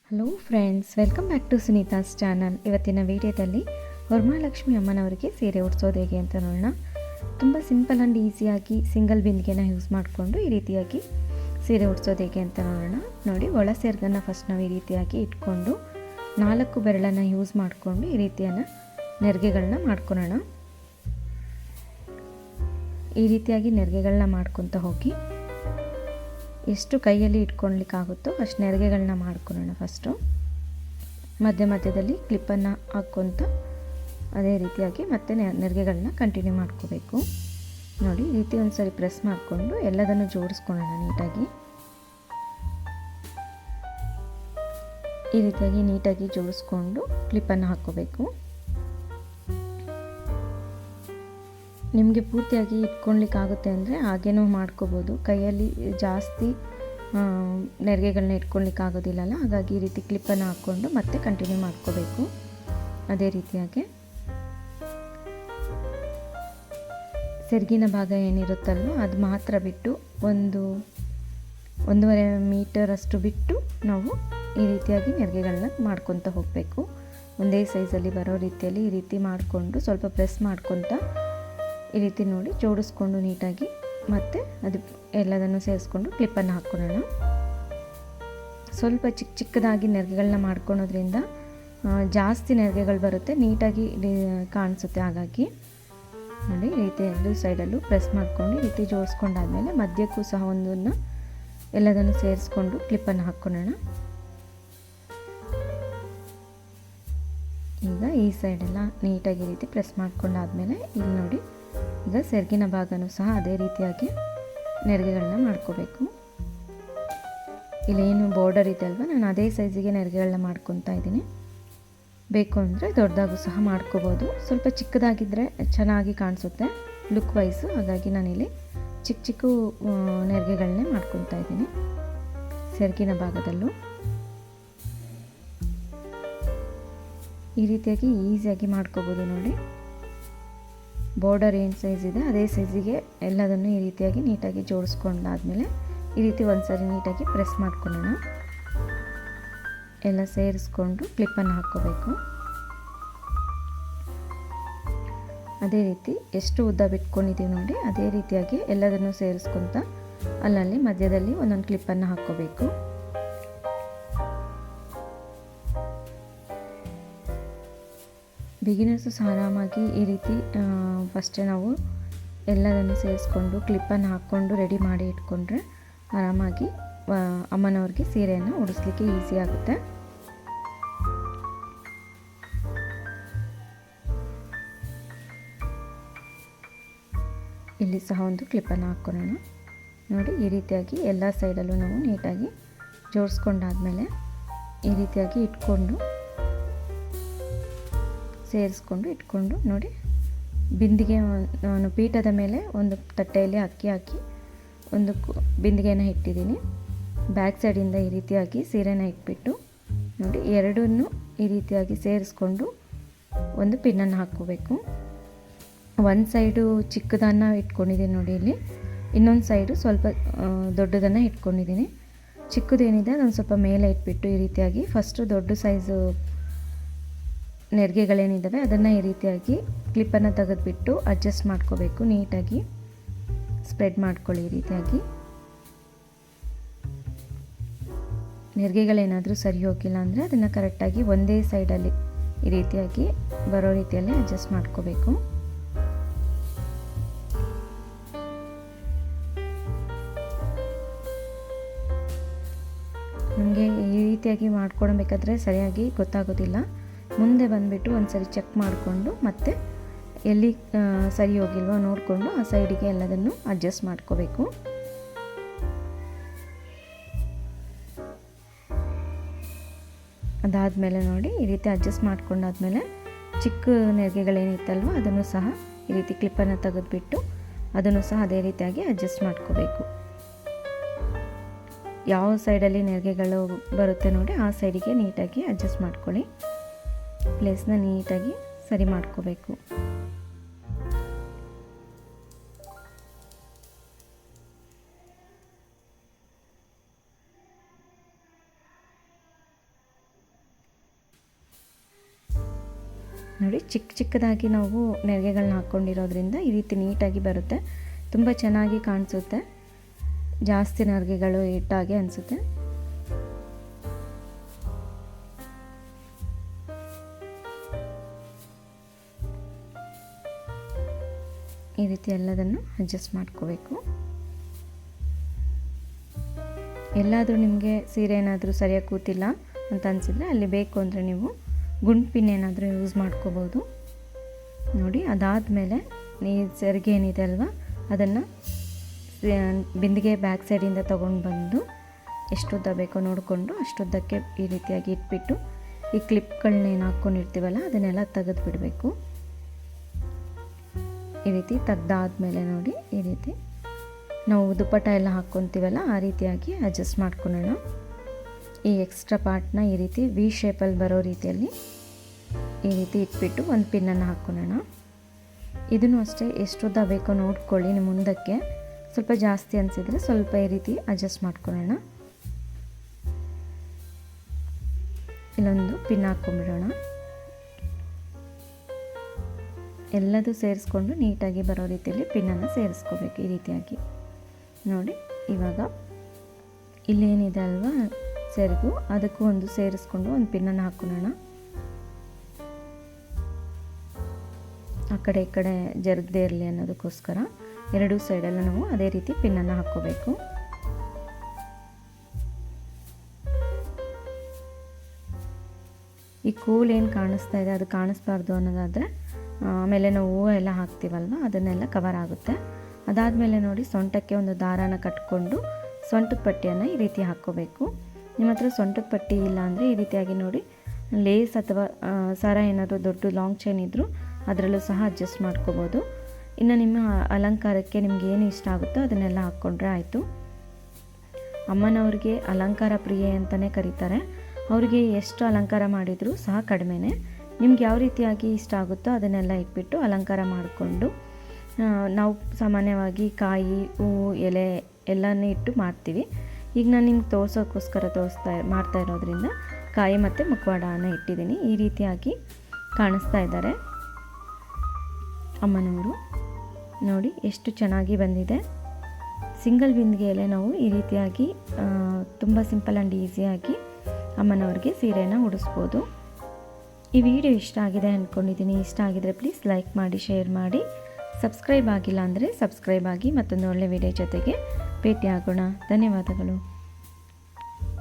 Hello friends, welcome back to Sunita's channel. ಇವತ್ತಿನ ವಿಡಿಯೋದಲ್ಲಿ ವರಮಹಾಲಕ್ಷ್ಮಿ ಅಮ್ಮನವರಿಗೆ ಸೀರೆ ಉಡ್ಸೋದು ಹೇಗೆ ಅಂತ ನೋಡೋಣ. ತುಂಬ ಸಿಂಪಲ್ ಆ್ಯಂಡ್ ಈಸಿಯಾಗಿ ಸಿಂಗಲ್ ಬಿಂದಿಗೆನ ಯೂಸ್ ಮಾಡಿಕೊಂಡು ಈ ರೀತಿಯಾಗಿ ಸೀರೆ ಉಡ್ಸೋದು ಹೇಗೆ ಅಂತ ನೋಡೋಣ. ನೋಡಿ, ಒಳ ಸೆರ್ಗನ್ನು ಫಸ್ಟ್ ನಾವು ಈ ರೀತಿಯಾಗಿ ಇಟ್ಕೊಂಡು 4 ಬೆರಳನ್ನು ಯೂಸ್ ಮಾಡಿಕೊಂಡು ಈ ರೀತಿಯನ್ನು ನೆರಿಗೆಗಳನ್ನ ಮಾಡ್ಕೊಳ್ಳೋಣ. ಈ ರೀತಿಯಾಗಿ ನೆರಿಗೆಗಳನ್ನ ಮಾಡ್ಕೊತ ಹೋಗಿ ಎಷ್ಟು ಕೈಯಲ್ಲಿ ಇಟ್ಕೊಳ್ಲಿಕ್ಕಾಗುತ್ತೋ ಅಷ್ಟು ನೆರಿಗೆಗಳನ್ನ ಮಾಡ್ಕೊಳ್ಳೋಣ. ಫಸ್ಟು ಮಧ್ಯದಲ್ಲಿ ಕ್ಲಿಪ್ಪನ್ನು ಹಾಕ್ಕೊತ ಅದೇ ರೀತಿಯಾಗಿ ಮತ್ತೆ ನೆರಿಗೆಗಳನ್ನ ಕಂಟಿನ್ಯೂ ಮಾಡ್ಕೋಬೇಕು. ನೋಡಿ, ಈ ರೀತಿ ಒಂದು ಸರಿ ಪ್ರೆಸ್ ಮಾಡಿಕೊಂಡು ಎಲ್ಲದನ್ನು ಜೋಡಿಸ್ಕೊಳ್ಳೋಣ ನೀಟಾಗಿ. ಈ ರೀತಿಯಾಗಿ ನೀಟಾಗಿ ಜೋಡಿಸ್ಕೊಂಡು ಕ್ಲಿಪ್ಪನ್ನು ಹಾಕ್ಕೋಬೇಕು. ನಿಮಗೆ ಪೂರ್ತಿಯಾಗಿ ಇಟ್ಕೊಳ್ಲಿಕ್ಕಾಗುತ್ತೆ ಅಂದರೆ ಹಾಗೇನೂ ಮಾಡ್ಕೋಬೋದು. ಕೈಯಲ್ಲಿ ಜಾಸ್ತಿ ನೆರಿಗೆಗಳನ್ನ ಇಟ್ಕೊಳ್ಲಿಕ್ಕಾಗೋದಿಲ್ಲಲ್ಲ, ಹಾಗಾಗಿ ಈ ರೀತಿ ಕ್ಲಿಪ್ಪನ್ನು ಹಾಕ್ಕೊಂಡು ಮತ್ತೆ ಕಂಟಿನ್ಯೂ ಮಾಡ್ಕೋಬೇಕು. ಅದೇ ರೀತಿಯಾಗಿ ಸೆರಗಿನ ಭಾಗ ಏನಿರುತ್ತಲ್ವ ಅದು ಮಾತ್ರ ಬಿಟ್ಟು 1.5 ಮೀಟರ್ ಅಷ್ಟು ಬಿಟ್ಟು ನಾವು ಈ ರೀತಿಯಾಗಿ ನೆರಿಗೆಗಳನ್ನ ಮಾಡ್ಕೊತ ಹೋಗಬೇಕು. ಒಂದೇ ಸೈಜಲ್ಲಿ ಬರೋ ರೀತಿಯಲ್ಲಿ ಈ ರೀತಿ ಮಾಡಿಕೊಂಡು ಸ್ವಲ್ಪ ಪ್ರೆಸ್ ಮಾಡ್ಕೊತ ಈ ರೀತಿ ನೋಡಿ ಜೋಡಿಸ್ಕೊಂಡು ನೀಟಾಗಿ ಮತ್ತೆ ಅದು ಎಲ್ಲದನ್ನು ಸೇರಿಸ್ಕೊಂಡು ಕ್ಲಿಪ್ಪನ್ನು ಹಾಕ್ಕೊಳ್ಳೋಣ. ಸ್ವಲ್ಪ ಚಿಕ್ಕದಾಗಿ ನೆರಿಗೆಗಳನ್ನ ಮಾಡ್ಕೊಳೋದ್ರಿಂದ ಜಾಸ್ತಿ ನೆರಿಗೆಗಳು ಬರುತ್ತೆ, ನೀಟಾಗಿ ಕಾಣಿಸುತ್ತೆ. ಹಾಗಾಗಿ ನೋಡಿ, ಈ ರೀತಿ ಎರಡು ಸೈಡಲ್ಲೂ ಪ್ರೆಸ್ ಮಾಡಿಕೊಂಡು ಈ ರೀತಿ ಜೋಡಿಸ್ಕೊಂಡಾದ್ಮೇಲೆ ಮಧ್ಯಕ್ಕೂ ಸಹ ಒಂದನ್ನು ಎಲ್ಲದನ್ನು ಸೇರಿಸ್ಕೊಂಡು ಕ್ಲಿಪ್ಪನ್ನು ಹಾಕ್ಕೊಳ್ಳೋಣ. ಈಗ ಈ ಸೈಡೆಲ್ಲ ನೀಟಾಗಿ ಈ ರೀತಿ ಪ್ರೆಸ್ ಮಾಡ್ಕೊಂಡಾದ್ಮೇಲೆ ಇಲ್ಲಿ ನೋಡಿ, ಈಗ ಸೆರಗಿನ ಭಾಗನೂ ಸಹ ಅದೇ ರೀತಿಯಾಗಿ ನೆರಿಗೆಗಳನ್ನ ಮಾಡ್ಕೋಬೇಕು. ಇಲ್ಲೇನು ಬಾರ್ಡರ್ ಇದೆ ಅಲ್ವ, ನಾನು ಅದೇ ಸೈಜಿಗೆ ನೆರಿಗೆಗಳನ್ನ ಮಾಡ್ಕೊತಾ ಇದ್ದೀನಿ. ಬೇಕು ಅಂದರೆ ದೊಡ್ಡದಾಗೂ ಸಹ ಮಾಡ್ಕೋಬೋದು. ಸ್ವಲ್ಪ ಚಿಕ್ಕದಾಗಿದ್ದರೆ ಚೆನ್ನಾಗಿ ಕಾಣಿಸುತ್ತೆ ಲುಕ್ ವೈಸು, ಹಾಗಾಗಿ ನಾನಿಲ್ಲಿ ಚಿಕ್ಕ ನೆರಿಗೆಗಳನ್ನೇ ಮಾಡ್ಕೊತಾ ಇದ್ದೀನಿ ಸೆರಗಿನ ಭಾಗದಲ್ಲೂ. ಈ ರೀತಿಯಾಗಿ ಈಸಿಯಾಗಿ ಮಾಡ್ಕೋಬೋದು. ನೋಡಿ, ಬಾರ್ಡರ್ ಏನು ಸೈಜ್ ಇದೆ ಅದೇ ಸೈಜಿಗೆ ಎಲ್ಲದನ್ನು ಈ ರೀತಿಯಾಗಿ ನೀಟಾಗಿ ಜೋಡಿಸ್ಕೊಂಡಾದ್ಮೇಲೆ ಈ ರೀತಿ ಒಂದ್ಸರಿ ನೀಟಾಗಿ ಪ್ರೆಸ್ ಮಾಡ್ಕೊಳ್ಳೋಣ. ಎಲ್ಲ ಸೇರಿಸ್ಕೊಂಡು ಕ್ಲಿಪ್ಪನ್ನು ಹಾಕ್ಕೋಬೇಕು. ಅದೇ ರೀತಿ ಎಷ್ಟು ಉದ್ದ ಬಿಟ್ಕೊಂಡಿದ್ದೀವಿ ನೋಡಿ, ಅದೇ ರೀತಿಯಾಗಿ ಎಲ್ಲದನ್ನು ಸೇರಿಸ್ಕೊತ ಅಲ್ಲಲ್ಲಿ ಮಧ್ಯದಲ್ಲಿ ಒಂದೊಂದು ಕ್ಲಿಪ್ಪನ್ನು ಹಾಕ್ಕೋಬೇಕು. ಬಿಗಿನರ್ಸು ಸಹ ಆರಾಮಾಗಿ ಈ ರೀತಿ ಫಸ್ಟೇ ನಾವು ಎಲ್ಲದನ್ನು ಸೇರಿಸ್ಕೊಂಡು ಕ್ಲಿಪ್ಪನ್ನು ಹಾಕ್ಕೊಂಡು ರೆಡಿ ಮಾಡಿ ಇಟ್ಕೊಂಡ್ರೆ ಆರಾಮಾಗಿ ಅಮ್ಮನವ್ರಿಗೆ ಸೀರೆಯನ್ನು ಉಡಿಸ್ಲಿಕ್ಕೆ ಈಸಿ ಆಗುತ್ತೆ. ಇಲ್ಲಿ ಸಹ ಒಂದು ಕ್ಲಿಪ್ಪನ್ನು ಹಾಕ್ಕೊಳ್ಳೋಣ. ನೋಡಿ, ಈ ರೀತಿಯಾಗಿ ಎಲ್ಲ ಸೈಡಲ್ಲೂ ನಾವು ನೀಟಾಗಿ ಜೋಡಿಸ್ಕೊಂಡಾದ್ಮೇಲೆ ಈ ರೀತಿಯಾಗಿ ಇಟ್ಕೊಂಡು ಸೇರಿಸ್ಕೊಂಡು ಇಟ್ಕೊಂಡು ನೋಡಿ, ಬಿಂದಿಗೆ ನಾನು ಪೀಠದ ಮೇಲೆ ಒಂದು ತಟ್ಟೆಯಲ್ಲಿ ಅಕ್ಕಿ ಹಾಕಿ ಒಂದು ಬಿಂದಿಗೆನ ಇಟ್ಟಿದ್ದೀನಿ. ಬ್ಯಾಕ್ ಸೈಡಿಂದ ಈ ರೀತಿಯಾಗಿ ಸೀರೆನ ಇಟ್ಬಿಟ್ಟು ನೋಡಿ, ಎರಡನ್ನೂ ಈ ರೀತಿಯಾಗಿ ಸೇರಿಸ್ಕೊಂಡು ಒಂದು ಪಿನ್ನನ್ನು ಹಾಕ್ಕೋಬೇಕು. ಒಂದು ಸೈಡು ಚಿಕ್ಕದನ್ನು ಇಟ್ಕೊಂಡಿದ್ದೀನಿ ನೋಡಿ, ಇಲ್ಲಿ ಇನ್ನೊಂದು ಸೈಡು ಸ್ವಲ್ಪ ದೊಡ್ಡದನ್ನು ಇಟ್ಕೊಂಡಿದ್ದೀನಿ. ಚಿಕ್ಕದೇನಿದೆ ಅದೊಂದು ಸ್ವಲ್ಪ ಮೇಲೆ ಇಟ್ಬಿಟ್ಟು ಈ ರೀತಿಯಾಗಿ ಫಸ್ಟು ದೊಡ್ಡ ಸೈಜು ನೆರಿಗೆಗಳೇನಿದ್ದಾವೆ ಅದನ್ನು ಈ ರೀತಿಯಾಗಿ ಕ್ಲಿಪ್ಪನ್ನು ತೆಗೆದುಬಿಟ್ಟು ಅಡ್ಜಸ್ಟ್ ಮಾಡ್ಕೋಬೇಕು. ನೀಟಾಗಿ ಸ್ಪ್ರೆಡ್ ಮಾಡ್ಕೊಳ್ಳಿ. ಈ ರೀತಿಯಾಗಿ ನೆರಿಗೆಗಳೇನಾದರೂ ಸರಿ ಹೋಗಿಲ್ಲ ಅಂದರೆ ಅದನ್ನು ಕರೆಕ್ಟಾಗಿ ಒಂದೇ ಸೈಡಲ್ಲಿ ಈ ರೀತಿಯಾಗಿ ಬರೋ ರೀತಿಯಲ್ಲಿ ಅಡ್ಜಸ್ಟ್ ಮಾಡ್ಕೋಬೇಕು. ನಮಗೆ ಈ ರೀತಿಯಾಗಿ ಮಾಡ್ಕೊಳ್ಬೇಕಾದ್ರೆ ಸರಿಯಾಗಿ ಗೊತ್ತಾಗೋದಿಲ್ಲ. ಮುಂದೆ ಬಂದುಬಿಟ್ಟು ಒಂದು ಸರಿ ಚೆಕ್ ಮಾಡಿಕೊಂಡು ಮತ್ತೆ ಎಲ್ಲಿ ಸರಿ ಹೋಗಿಲ್ವೋ ನೋಡಿಕೊಂಡು ಆ ಸೈಡಿಗೆ ಎಲ್ಲದನ್ನು ಅಡ್ಜಸ್ಟ್ ಮಾಡ್ಕೋಬೇಕು. ಅದಾದಮೇಲೆ ನೋಡಿ, ಈ ರೀತಿ ಅಡ್ಜಸ್ಟ್ ಮಾಡ್ಕೊಂಡಾದ್ಮೇಲೆ ಚಿಕ್ಕ ನೆರಿಗೆಗಳೇನಿತ್ತಲ್ವ ಅದನ್ನು ಸಹ ಈ ರೀತಿ ಕ್ಲಿಪ್ಪನ್ನು ತೆಗೆದುಬಿಟ್ಟು ಅದನ್ನು ಸಹ ಅದೇ ರೀತಿಯಾಗಿ ಅಡ್ಜಸ್ಟ್ ಮಾಡ್ಕೋಬೇಕು. ಯಾವ ಸೈಡಲ್ಲಿ ನೆರಿಗೆಗಳು ಬರುತ್ತೆ ನೋಡಿ ಆ ಸೈಡಿಗೆ ನೀಟಾಗಿ ಅಡ್ಜಸ್ಟ್ ಮಾಡ್ಕೊಳ್ಳಿ. ಪ್ಲೇಸ್ನ ನೀಟಾಗಿ ಸರಿ ಮಾಡ್ಕೋಬೇಕು. ನೋಡಿ ಚಿಕ್ಕದಾಗಿ ನಾವು ನೆರಿಗೆಗಳನ್ನ ಹಾಕ್ಕೊಂಡಿರೋದ್ರಿಂದ ಈ ರೀತಿ ನೀಟಾಗಿ ಬರುತ್ತೆ. ತುಂಬ ಚೆನ್ನಾಗಿ ಕಾಣಿಸುತ್ತೆ. ಜಾಸ್ತಿ ನೆರಿಗೆಗಳು ಇಟ್ಟಾಗೆ ಅನಿಸುತ್ತೆ. ಈ ರೀತಿ ಎಲ್ಲದನ್ನು ಅಡ್ಜಸ್ಟ್ ಮಾಡ್ಕೋಬೇಕು. ಎಲ್ಲಾದರೂ ನಿಮಗೆ ಸೀರೆ ಏನಾದರೂ ಸರಿಯಾಗಿ ಕೂತಿಲ್ಲ ಅಂತ ಅನಿಸಿದರೆ ಅಲ್ಲಿ ಬೇಕು ಅಂದರೆ ನೀವು ಗುಂಡು ಪಿನ್ ಏನಾದರೂ ಯೂಸ್ ಮಾಡ್ಕೋಬೋದು. ನೋಡಿ, ಅದಾದಮೇಲೆ ಈ ಸೆರಿಗೆ ಏನಿದೆ ಅಲ್ವಾ, ಅದನ್ನು ಬಿಂದಿಗೆ ಬ್ಯಾಕ್ ಸೈಡಿಂದ ತೊಗೊಂಡು ಬಂದು ಎಷ್ಟುದ್ದ ಬೇಕೋ ನೋಡಿಕೊಂಡು ಅಷ್ಟುದ್ದಕ್ಕೆ ಈ ರೀತಿಯಾಗಿ ಇಟ್ಬಿಟ್ಟು ಈ ಕ್ಲಿಪ್ಗಳನ್ನ ಏನು ಹಾಕ್ಕೊಂಡಿರ್ತೀವಲ್ಲ ಅದನ್ನೆಲ್ಲ ತೆಗೆದು ಬಿಡಬೇಕು. ಈ ರೀತಿ ತೆಗ್ದಾದ್ಮೇಲೆ ನೋಡಿ, ಈ ರೀತಿ ನಾವು ದುಪ್ಪಟ್ಟ ಎಲ್ಲ ಹಾಕ್ಕೊತೀವಲ್ಲ ಆ ರೀತಿಯಾಗಿ ಅಡ್ಜಸ್ಟ್ ಮಾಡ್ಕೊಳ್ಳೋಣ. ಈ ಎಕ್ಸ್ಟ್ರಾ ಪಾರ್ಟ್ನ ಈ ರೀತಿ ವಿ ಶೇಪಲ್ಲಿ ಬರೋ ರೀತಿಯಲ್ಲಿ ಈ ರೀತಿ ಇಟ್ಬಿಟ್ಟು ಒಂದು ಪಿನ್ನನ್ನು ಹಾಕ್ಕೊಳ್ಳೋಣ. ಇದನ್ನು ಅಷ್ಟೇ ಎಷ್ಟುದ್ದ ಬೇಕೋ ನೋಡ್ಕೊಳ್ಳಿ. ನಿಮ್ಮ ಮುಂದಕ್ಕೆ ಸ್ವಲ್ಪ ಜಾಸ್ತಿ ಅನಿಸಿದರೆ ಸ್ವಲ್ಪ ಈ ರೀತಿ ಅಡ್ಜಸ್ಟ್ ಮಾಡ್ಕೊಳ್ಳೋಣ. ಇಲ್ಲೊಂದು ಪಿನ್ ಹಾಕ್ಕೊಂಡ್ಬಿಡೋಣ. ಎಲ್ಲದೂ ಸೇರಿಸ್ಕೊಂಡು ನೀಟಾಗಿ ಬರೋ ರೀತಿಯಲ್ಲಿ ಪಿನ್ನನ್ನು ಸೇರಿಸ್ಕೋಬೇಕು. ಈ ರೀತಿಯಾಗಿ ನೋಡಿ, ಇವಾಗ ಇಲ್ಲೇನಿದೆ ಅಲ್ವಾ ಸೆರಗು, ಅದಕ್ಕೂ ಒಂದು ಸೇರಿಸ್ಕೊಂಡು ಒಂದು ಪಿನ್ನನ್ನು ಹಾಕ್ಕೊಳ್ಳೋಣ. ಆ ಕಡೆ ಈ ಕಡೆ ಜರುಗದೇ ಇರಲಿ ಅನ್ನೋದಕ್ಕೋಸ್ಕರ ಎರಡೂ ಸೈಡೆಲ್ಲ ನಾವು ಅದೇ ರೀತಿ ಪಿನ್ನನ್ನು ಹಾಕ್ಕೋಬೇಕು. ಈ ಕೂಲ್ ಏನು ಕಾಣಿಸ್ತಾ ಇದೆ ಅದು ಕಾಣಿಸ್ಬಾರ್ದು ಅನ್ನೋದಾದರೆ ಆಮೇಲೆ ನಾವು ಹೂವು ಎಲ್ಲ ಹಾಕ್ತೀವಲ್ವ ಅದನ್ನೆಲ್ಲ ಕವರ್ ಆಗುತ್ತೆ. ಅದಾದಮೇಲೆ ನೋಡಿ, ಸೊಂಟಕ್ಕೆ ಒಂದು ದಾರಾನ ಕಟ್ಕೊಂಡು ಸೊಂಟದ ಪಟ್ಟಿಯನ್ನು ಈ ರೀತಿ ಹಾಕ್ಕೋಬೇಕು. ನಿಮ್ಮ ಹತ್ರ ಸೊಂಟದ ಪಟ್ಟಿ ಇಲ್ಲ ಅಂದರೆ ಈ ರೀತಿಯಾಗಿ ನೋಡಿ, ಲೇಸ್ ಅಥವಾ ಸರ ಏನಾದರೂ ದೊಡ್ಡ ಲಾಂಗ್ ಚೈನ್ ಇದ್ದರೂ ಅದರಲ್ಲೂ ಸಹ ಅಡ್ಜಸ್ಟ್ ಮಾಡ್ಕೋಬೋದು. ಇನ್ನು ನಿಮ್ಮ ಅಲಂಕಾರಕ್ಕೆ ನಿಮ್ಗೆ ಏನು ಇಷ್ಟ ಆಗುತ್ತೋ ಅದನ್ನೆಲ್ಲ ಹಾಕ್ಕೊಂಡ್ರೆ ಆಯಿತು. ಅಮ್ಮನವ್ರಿಗೆ ಅಲಂಕಾರ ಪ್ರಿಯೆ ಅಂತಲೇ ಕರೀತಾರೆ. ಅವರಿಗೆ ಎಷ್ಟು ಅಲಂಕಾರ ಮಾಡಿದರೂ ಸಹ ಕಡಿಮೆನೇ. ನಿಮ್ಗೆ ಯಾವ ರೀತಿಯಾಗಿ ಇಷ್ಟ ಆಗುತ್ತೋ ಅದನ್ನೆಲ್ಲ ಇಟ್ಬಿಟ್ಟು ಅಲಂಕಾರ ಮಾಡಿಕೊಂಡು, ನಾವು ಸಾಮಾನ್ಯವಾಗಿ ಕಾಯಿ, ಹೂವು, ಎಲೆ ಎಲ್ಲನೇ ಇಟ್ಟು ಮಾಡ್ತೀವಿ. ಈಗ ನಾನು ನಿಮ್ಗೆ ತೋರಿಸೋಕ್ಕೋಸ್ಕರ ಮಾಡ್ತಾ ಇರೋದ್ರಿಂದ ಕಾಯಿ ಮತ್ತು ಮುಖವಾಡನ ಇಟ್ಟಿದ್ದೀನಿ. ಈ ರೀತಿಯಾಗಿ ಕಾಣಿಸ್ತಾ ಇದ್ದಾರೆ ಅಮ್ಮನವರು. ನೋಡಿ ಎಷ್ಟು ಚೆನ್ನಾಗಿ ಬಂದಿದೆ. ಸಿಂಗಲ್ ಬಿಂದಿಗೆಯಲ್ಲೇ ನಾವು ಈ ರೀತಿಯಾಗಿ ತುಂಬ ಸಿಂಪಲ್ ಆ್ಯಂಡ್ ಈಸಿಯಾಗಿ ಅಮ್ಮನವ್ರಿಗೆ ಸೀರೆನ ಉಡಿಸ್ಬೋದು. ಈ ವಿಡಿಯೋ ಇಷ್ಟ ಆಗಿದೆ ಅಂದ್ಕೊಂಡಿದ್ದೀನಿ. ಇಷ್ಟ ಆಗಿದರೆ ಪ್ಲೀಸ್ ಲೈಕ್ ಮಾಡಿ, ಶೇರ್ ಮಾಡಿ. ಸಬ್ಸ್ಕ್ರೈಬ್ ಆಗಿಲ್ಲ ಅಂದರೆ ಸಬ್ಸ್ಕ್ರೈಬ್ ಆಗಿ. ಮತ್ತೊಂದು ಒಳ್ಳೆ ವಿಡಿಯೋ ಜೊತೆಗೆ ಭೇಟಿ ಆಗೋಣ. ಧನ್ಯವಾದಗಳು.